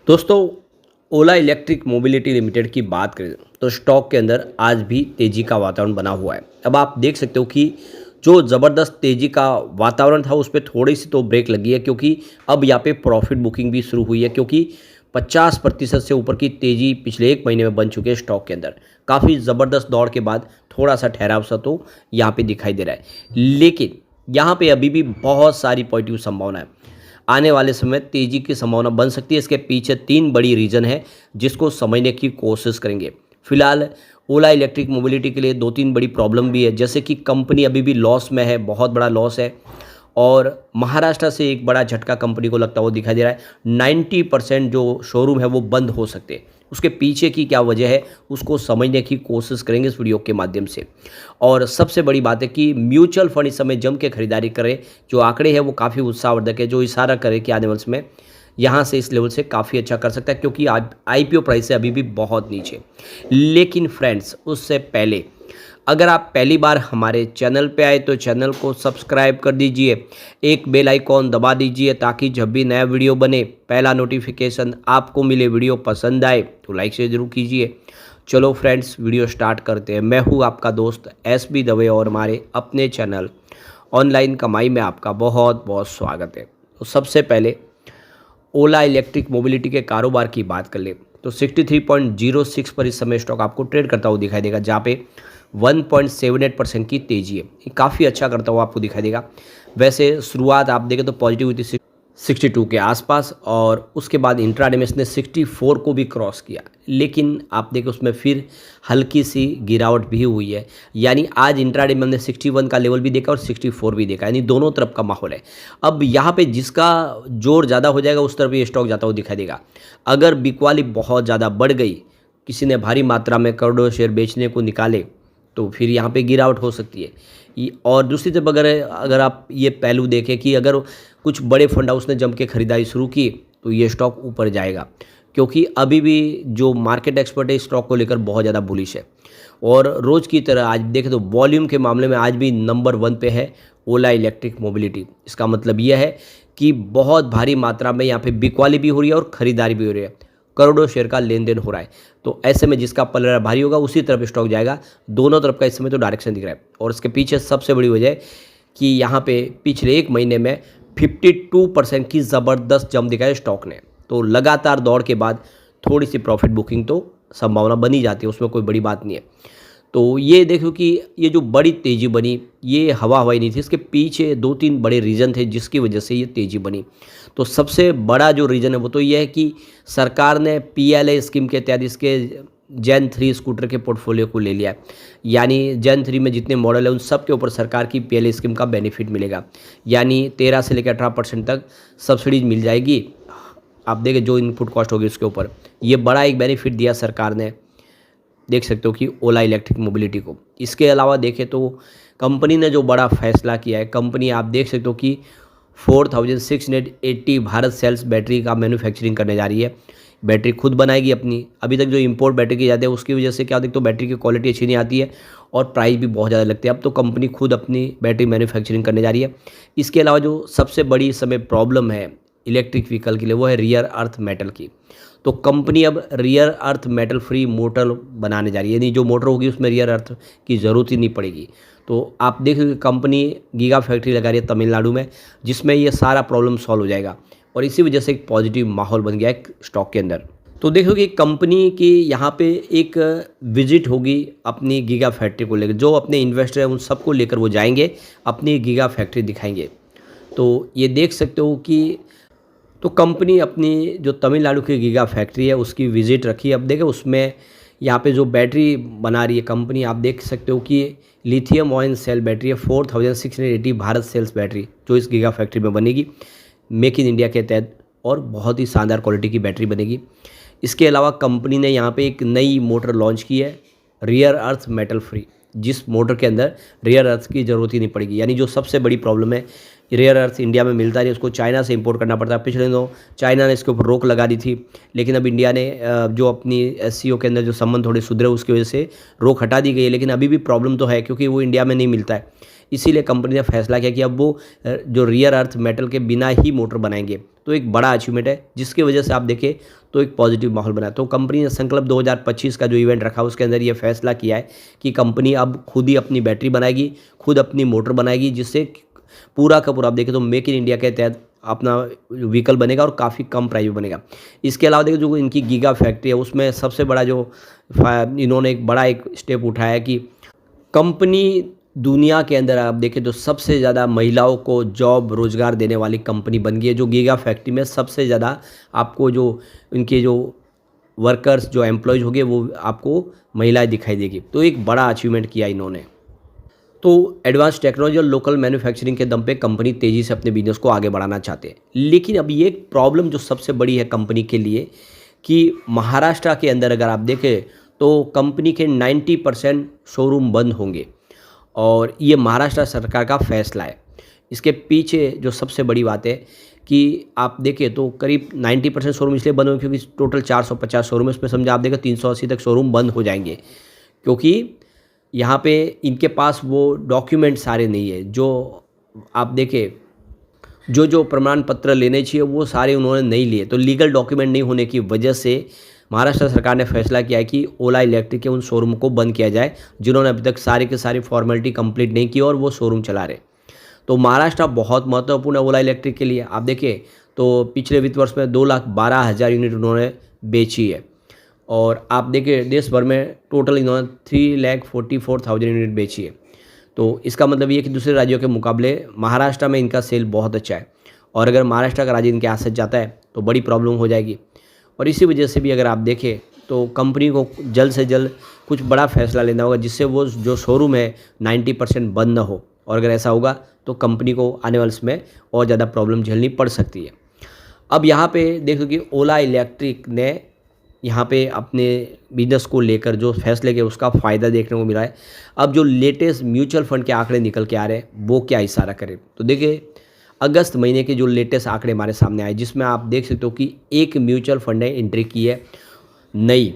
दोस्तों, ओला electric mobility limited की बात करें तो स्टॉक के अंदर आज भी तेज़ी का वातावरण बना हुआ है। अब आप देख सकते हो कि जो ज़बरदस्त तेज़ी का वातावरण था उस पे थोड़ी सी तो ब्रेक लगी है, क्योंकि अब यहाँ पे प्रॉफिट बुकिंग भी शुरू हुई है, क्योंकि 50% से ऊपर की तेज़ी पिछले एक महीने में बन चुकी है स्टॉक के अंदर। काफ़ी ज़बरदस्त दौड़ के बाद थोड़ा सा ठहराव सा तो यहाँ पे दिखाई दे रहा है, लेकिन यहाँ पे अभी भी बहुत सारी पॉजिटिव संभावना है। आने वाले समय तेज़ी की संभावना बन सकती है। इसके पीछे 3 बड़ी रीज़न है जिसको समझने की कोशिश करेंगे। फिलहाल ओला इलेक्ट्रिक मोबिलिटी के लिए 2-3 बड़ी प्रॉब्लम भी है, जैसे कि कंपनी अभी भी लॉस में है, बहुत बड़ा लॉस है और महाराष्ट्र से एक बड़ा झटका कंपनी को लगता हुआ दिखाई दे रहा है। 90% जो शोरूम है वो बंद हो सकते हैं। उसके पीछे की क्या वजह है उसको समझने की कोशिश करेंगे इस वीडियो के माध्यम से। और सबसे बड़ी बात है कि म्यूचुअल फंड इस समय जम के खरीदारी करें। जो आंकड़े हैं वो काफ़ी उत्साहवर्धक है, जो इशारा करे कि आने वाले समय यहाँ से इस लेवल से काफ़ी अच्छा कर सकता है, क्योंकि आज आईपीओ प्राइस है अभी भी बहुत नीचे। लेकिन फ्रेंड्स, उससे पहले अगर आप पहली बार हमारे चैनल पे आए तो चैनल को सब्सक्राइब कर दीजिए, एक बेल आइकॉन दबा दीजिए ताकि जब भी नया वीडियो बने पहला नोटिफिकेशन आपको मिले। वीडियो पसंद आए तो लाइक से ज़रूर कीजिए। चलो फ्रेंड्स, वीडियो स्टार्ट करते हैं। मैं हूँ आपका दोस्त एसबी दवे और हमारे अपने चैनल ऑनलाइन कमाई में आपका बहुत बहुत स्वागत है। तो सबसे पहले ओला इलेक्ट्रिक मोबिलिटी के कारोबार की बात कर ले तो 63.06 पर इस समय स्टॉक आपको ट्रेड करता हुआ दिखाई देगा, जहाँ पे 1.78% की तेजी है। ये काफ़ी अच्छा करता हुआ आपको दिखाई देगा। वैसे शुरुआत आप देखें तो पॉजिटिव हुई थी 62 के आसपास और उसके बाद इंट्राडे में इसने 64 को भी क्रॉस किया, लेकिन आप देखें उसमें फिर हल्की सी गिरावट भी हुई है। यानी आज इंट्राडे में हमने 61 का लेवल भी देखा और 64 भी देखा, यानी दोनों तरफ का माहौल है। अब यहाँ पे जिसका जोर ज़्यादा हो जाएगा उस तरफ ये स्टॉक जाता हुआ दिखाई देगा। अगर बिकवाली बहुत ज़्यादा बढ़ गई, किसी ने भारी मात्रा में करोड़ों शेयर बेचने को निकाले, तो फिर यहाँ पे गिरावट हो सकती है। और दूसरी तरफ अगर आप ये पहलू देखें कि अगर कुछ बड़े फंड हाउस ने जम के खरीदारी शुरू की तो ये स्टॉक ऊपर जाएगा, क्योंकि अभी भी जो मार्केट एक्सपर्ट है स्टॉक को लेकर बहुत ज़्यादा बुलिश है। और रोज़ की तरह आज देखें तो वॉल्यूम के मामले में आज भी नंबर 1 पे है ओला इलेक्ट्रिक मोबिलिटी। इसका मतलब यह है कि बहुत भारी मात्रा में यहाँ पे बिकवाली भी हो रही है और ख़रीदारी भी हो रही है, करोड़ों शेयर का लेन देन हो रहा है। तो ऐसे में जिसका पलड़ा भारी होगा उसी तरफ स्टॉक जाएगा। दोनों तरफ का इस समय तो डायरेक्शन दिख रहा है। और इसके पीछे सबसे बड़ी वजह है कि यहाँ पे पिछले एक महीने में 52% की ज़बरदस्त जंप दिखाई है स्टॉक ने। तो लगातार दौड़ के बाद थोड़ी सी प्रॉफिट बुकिंग तो संभावना बनी जाती है, उसमें कोई बड़ी बात नहीं है। तो ये देखो कि ये जो बड़ी तेज़ी बनी ये हवा हवाई नहीं थी, इसके पीछे 2-3 बड़े रीज़न थे जिसकी वजह से ये तेज़ी बनी। तो सबसे बड़ा जो रीज़न है वो तो ये है कि सरकार ने पीएलआई स्कीम के तहत इसके जेन 3 स्कूटर के पोर्टफोलियो को ले लिया है। यानी जेन 3 में जितने मॉडल है उन सब के ऊपर सरकार की पीएलआई स्कीम का बेनिफिट मिलेगा। यानी 13 से लेकर 18% तक सब्सिडीज मिल जाएगी। आप देखें जो इनपुट कॉस्ट होगी उसके ऊपर, ये बड़ा एक बेनिफिट दिया सरकार ने, देख सकते हो कि ओला इलेक्ट्रिक मोबिलिटी को। इसके अलावा देखें तो कंपनी ने जो बड़ा फैसला किया है, कंपनी आप देख सकते हो कि 4680 भारत सेल्स बैटरी का मैन्युफैक्चरिंग करने जा रही है। बैटरी खुद बनाएगी अपनी। अभी तक जो इंपोर्ट बैटरी की जाती है उसकी वजह से क्या होता है, तो बैटरी की क्वालिटी अच्छी नहीं आती है और प्राइस भी बहुत ज़्यादा लगती है। अब तो कंपनी खुद अपनी बैटरी मैन्युफैक्चरिंग करने जा रही है। इसके अलावा जो सबसे बड़ी इस समय प्रॉब्लम है इलेक्ट्रिक व्हीकल के लिए वो है रियर अर्थ मेटल की। तो कंपनी अब rear earth metal free motor बनाने जा रही है, यानी जो मोटर होगी उसमें रियर अर्थ की ज़रूरत ही नहीं पड़ेगी। तो आप देखिए कंपनी गीगा फैक्ट्री लगा रही है तमिलनाडु में, जिसमें ये सारा प्रॉब्लम सॉल्व हो जाएगा और इसी वजह से एक पॉजिटिव माहौल बन गया है स्टॉक के अंदर। तो देखो कि कंपनी की यहाँ पे एक विजिट होगी अपनी गीगा फैक्ट्री को लेकर। जो अपने इन्वेस्टर हैं उन सबको लेकर वो जाएंगे, अपनी गीगा फैक्ट्री दिखाएंगे। तो ये देख सकते हो कि तो कंपनी अपनी जो तमिलनाडु की गीगा फैक्ट्री है उसकी विजिट रखी है। अब देखें उसमें यहाँ पे जो बैटरी बना रही है कंपनी, आप देख सकते हो कि लिथियम आयन सेल बैटरी है 4680 भारत सेल्स बैटरी जो इस गीगा फैक्ट्री में बनेगी मेक इन इंडिया के तहत, और बहुत ही शानदार क्वालिटी की बैटरी बनेगी। इसके अलावा कंपनी ने यहाँ पे एक नई मोटर लॉन्च की है रियर अर्थ मेटल फ्री, जिस मोटर के अंदर रियर अर्थ की ज़रूरत ही नहीं पड़ेगी। यानी जो सबसे बड़ी प्रॉब्लम है रियर अर्थ इंडिया में मिलता नहीं, उसको चाइना से इंपोर्ट करना पड़ता है। पिछले दिनों चाइना ने इसके ऊपर रोक लगा दी थी, लेकिन अब इंडिया ने जो अपनी एससीओ के अंदर जो संबंध थोड़े सुधरे उसकी वजह से रोक हटा दी गई है, लेकिन अभी भी प्रॉब्लम तो है क्योंकि वो इंडिया में नहीं मिलता है। इसीलिए कंपनी ने फैसला किया कि अब वो जो रियर अर्थ मेटल के बिना ही मोटर बनाएंगे तो एक बड़ा अचीवमेंट है, जिसकी वजह से आप देखें तो एक पॉजिटिव माहौल बना। तो कंपनी ने संकल्प 2025 का जो इवेंट रखा उसके अंदर ये फैसला किया है कि कंपनी अब खुद ही अपनी बैटरी बनाएगी, खुद अपनी मोटर बनाएगी, जिससे पूरा का पूरा आप देखें तो मेक इन इंडिया के तहत अपना व्हीकल बनेगा और काफ़ी कम प्राइस में बनेगा। इसके अलावा देखिए जो इनकी गीगा फैक्ट्री है उसमें सबसे बड़ा जो इन्होंने एक बड़ा एक स्टेप उठाया है कि कंपनी दुनिया के अंदर आप देखें तो सबसे ज़्यादा महिलाओं को जॉब रोज़गार देने वाली कंपनी बन गई है। जो गीगा फैक्ट्री में सबसे ज़्यादा आपको जो इनके जो वर्कर्स जो एम्प्लॉयज़ होंगे वो आपको महिलाएं दिखाई देगी। तो एक बड़ा अचीवमेंट किया इन्होंने। तो एडवांस टेक्नोलॉजी और लोकल मैन्युफैक्चरिंग के दम पे कंपनी तेज़ी से अपने बिजनेस को आगे बढ़ाना चाहते हैं। लेकिन अब ये एक प्रॉब्लम जो सबसे बड़ी है कंपनी के लिए कि महाराष्ट्र के अंदर अगर आप देखें तो कंपनी के 90% शोरूम बंद होंगे और ये महाराष्ट्र सरकार का फैसला है। इसके पीछे जो सबसे बड़ी बात है कि आप देखें तो करीब 90% शोरूम इसलिए बंद होंगे क्योंकि टोटल 450 शोरूम है, इसमें समझे आप देखें 380 तक शोरूम बंद हो जाएंगे, क्योंकि यहाँ पे इनके पास वो डॉक्यूमेंट सारे नहीं है। जो आप देखें जो प्रमाण पत्र लेने चाहिए वो सारे उन्होंने नहीं लिए, तो लीगल डॉक्यूमेंट नहीं होने की वजह से महाराष्ट्र सरकार ने फैसला किया है कि ओला इलेक्ट्रिक के उन शोरूम को बंद किया जाए जिन्होंने अभी तक सारे के सारे फॉर्मेलिटी कंप्लीट नहीं की और वो शोरूम चला रहे। तो महाराष्ट्र बहुत महत्वपूर्ण है ओला इलेक्ट्रिक के लिए। आप देखें तो पिछले वित्त वर्ष में 2,12,000 यूनिट उन्होंने बेची है और आप देखें देश भर में टोटल इन्होंने 3,44,000 यूनिट बेची है। तो इसका मतलब ये कि दूसरे राज्यों के मुकाबले महाराष्ट्र में इनका सेल बहुत अच्छा है और अगर महाराष्ट्र का राज्य इनके हाथ से जाता है तो बड़ी प्रॉब्लम हो जाएगी। और इसी वजह से भी अगर आप देखें तो कंपनी को जल्द से जल्द कुछ बड़ा फैसला लेना होगा जिससे वो जो शोरूम है 90% बंद ना हो, और अगर ऐसा होगा तो कंपनी को आने वाले समय और ज़्यादा प्रॉब्लम झेलनी पड़ सकती है। अब यहाँ पे देखो कि ओला इलेक्ट्रिक ने यहाँ पे अपने बिजनेस को लेकर जो फैसले किए उसका फ़ायदा देखने को मिला है। अब जो लेटेस्ट म्यूचुअल फंड के आंकड़े निकल के आ रहे हैं वो क्या इशारा करें, तो देखिए अगस्त महीने के जो लेटेस्ट आंकड़े हमारे सामने आए जिसमें आप देख सकते हो कि एक म्यूचुअल फंड ने एंट्री की है नई,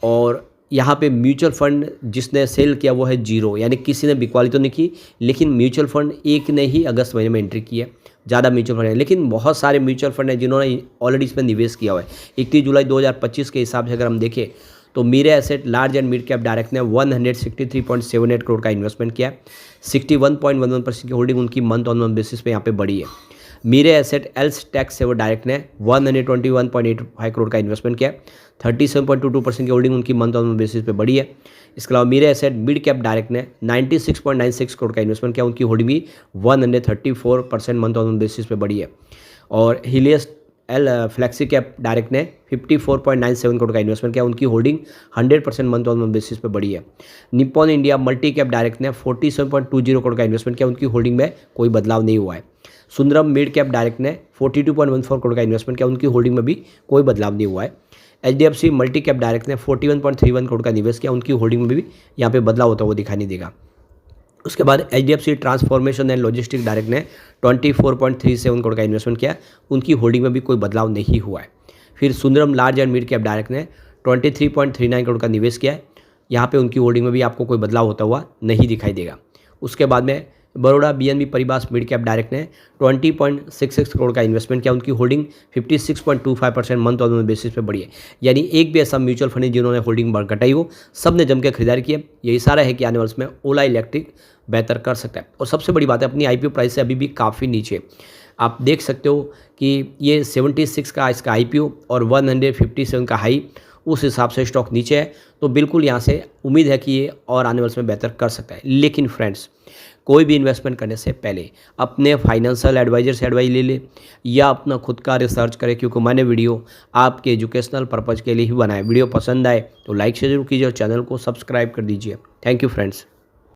और यहाँ पे म्यूचुअल फंड जिसने सेल किया वो है जीरो, यानी किसी ने बिकवाली तो नहीं की, लेकिन म्यूचुअल फंड एक ने ही अगस्त महीने में एंट्री की है। ज़्यादा म्यूचुअल फंड है, लेकिन बहुत सारे म्यूचुअल फंड हैं जिन्होंने ऑलरेडी इसमें निवेश किया हुआ है। 31 जुलाई 2025 के हिसाब से अगर हम देखें तो Mirae Asset large and mid cap direct ने 163.78 करोड़ का इन्वेस्टमेंट किया है। 61.11% की होल्डिंग उनकी मंथ ऑन मंथ बेसिस पे यहाँ पे बढ़ी है। Mirae Asset ELSS tax saver direct ने 121.85 करोड़ का इन्वेस्टमेंट किया है। 37.22% की होल्डिंग उनकी मंथ ऑन मंथ बेसिस पे बढ़ी है। इसके अलावा मीरे एसेट मिड कैप डायरेक्ट ने 96.96 करोड़ का इन्वेस्टमेंट किया, उनकी होल्डिंग भी 134% मंथ ऑन मंथ बेसिस पे बढ़ी है। और हिलियस फ्लेक्सी कैप डायरेक्ट ने 54.97 करोड़ का इन्वेस्टमेंट किया, उनकी holding 100% month on month basis पे बढ़ी है। Nippon India multi cap direct ने 47.20 करोड़ का इन्वेस्टमेंट किया, उनकी होल्डिंग में कोई बदलाव नहीं हुआ है। सुंदरम मिड कैप डायरेक्ट ने 42.14 करोड़ का इन्वेस्टमेंट किया, उनकी होल्डिंग में भी कोई बदलाव नहीं हुआ है। HDFC मल्टी कैप डायरेक्ट ने 41.31 करोड़ का निवेश किया, उनकी होल्डिंग में भी यहाँ पे बदलाव होता हुआ दिखाई नहीं देगा। उसके बाद HDFC transformation and logistic direct ने 24.37 करोड़ का इन्वेस्टमेंट किया, उनकी होल्डिंग में भी कोई बदलाव नहीं हुआ है। फिर Sundaram large and mid cap direct ने 23.39 करोड़ का निवेश किया है, यहाँ पे उनकी होल्डिंग में भी आपको कोई बदलाव होता हुआ नहीं दिखाई देगा। उसके बाद में Baroda BNB परिवास mid cap direct ने 20.66 करोड़ का इन्वेस्टमेंट किया, उनकी holding 56.25% month on month basis पे बढ़ी है। यानी एक भी ऐसा म्यूचुअल फंड जिन्होंने होल्डिंग घटाई हो, सब ने जम के खरीदारी की है। ये इशारा है कि आने वाले समय ओला इलेक्ट्रिक बेहतर कर सकता है। और सबसे बड़ी बात है अपनी IPO प्राइस से अभी भी काफ़ी नीचे। आप देख सकते हो कि ये 76 का इसका IPO और 157 का हाई, उस हिसाब से स्टॉक नीचे है। तो बिल्कुल यहाँ से उम्मीद है कि ये और आने वाले समय बेहतर कर सकता है। लेकिन फ्रेंड्स, कोई भी इन्वेस्टमेंट करने से पहले अपने फाइनेंशियल एडवाइजर से एडवाइस ले ले या अपना खुद का रिसर्च करें, क्योंकि मैंने वीडियो आपके एजुकेशनल पर्पज़ के लिए ही बनाया। वीडियो पसंद आए तो लाइक शेयर जरूर कीजिए और चैनल को सब्सक्राइब कर दीजिए। Thank you friends.